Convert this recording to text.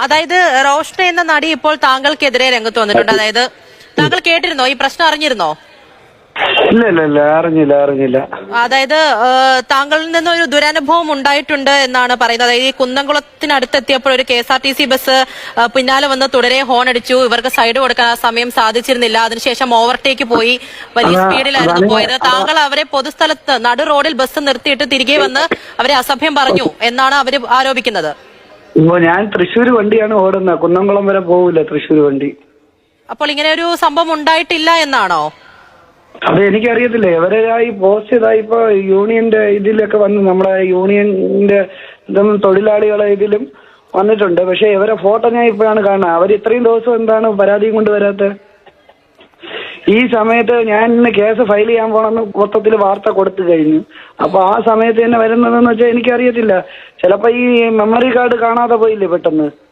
അതായത് റോഷ്ന എന്ന നടി ഇപ്പോൾ താങ്കൾക്കെതിരെ രംഗത്ത് വന്നിട്ടുണ്ട്. അതായത് താങ്കൾ കേട്ടിരുന്നോ, ഈ പ്രശ്നം അറിഞ്ഞിരുന്നോ? ഇല്ല അറിഞ്ഞില്ല. അതായത് താങ്കളിൽ നിന്ന് ഒരു ദുരനുഭവം ഉണ്ടായിട്ടുണ്ട് എന്നാണ് പറയുന്നത്. അതായത് ഈ കുന്നംകുളത്തിനടുത്തെത്തിയപ്പോൾ ഒരു KSRTC ബസ് പിന്നാലെ വന്ന് തുടരെ ഹോൺ അടിച്ചു. ഇവർക്ക് സൈഡ് കൊടുക്കാൻ ആ സമയം സാധിച്ചിരുന്നില്ല. അതിനുശേഷം ഓവർടേക്ക് പോയി, വലിയ സ്പീഡിലായിരുന്നു പോയത്. താങ്കൾ അവരെ പൊതുസ്ഥലത്ത് നടു റോഡിൽ ബസ് നിർത്തിയിട്ട് തിരികെ വന്ന് അവരെ അസഭ്യം പറഞ്ഞു എന്നാണ് അവര് ആരോപിക്കുന്നത്. ഞാൻ തൃശ്ശൂർ വണ്ടിയാണ് ഓടുന്നത്, കുന്നംകുളം വരെ പോവില്ല തൃശ്ശൂർ വണ്ടി. അപ്പോൾ ഇങ്ങനെ ഒരു സംഭവം ഉണ്ടായിട്ടില്ല എന്നാണോ? അത് എനിക്കറിയത്തില്ല. ഇവരായി പോസ്റ്റ് ചെയ്തായി ഇപ്പൊ യൂണിയന്റെ ഇതിലൊക്കെ വന്ന് നമ്മുടെ യൂണിയന്റെ തൊഴിലാളികളെ ഇതിലും വന്നിട്ടുണ്ട്. പക്ഷെ ഇവരെ ഫോട്ടോ ഞാൻ ഇപ്പോഴാണ് കാണുന്നത്. അവർ ഇത്രയും ദിവസം എന്താണ് പരാതിയും കൊണ്ട് വരാത്തത്? ഈ സമയത്ത് ഞാൻ ഇന്ന് കേസ് ഫയൽ ചെയ്യാൻ പോണെന്ന് മൊത്തത്തിൽ വാർത്ത കൊടുത്തു കഴിഞ്ഞു. അപ്പൊ ആ സമയത്ത് തന്നെ വരുന്നതെന്ന് വെച്ചാൽ എനിക്കറിയത്തില്ല. ചിലപ്പോ ഈ മെമ്മറി കാർഡ് കാണാതെ പോയില്ലേ പെട്ടെന്ന്.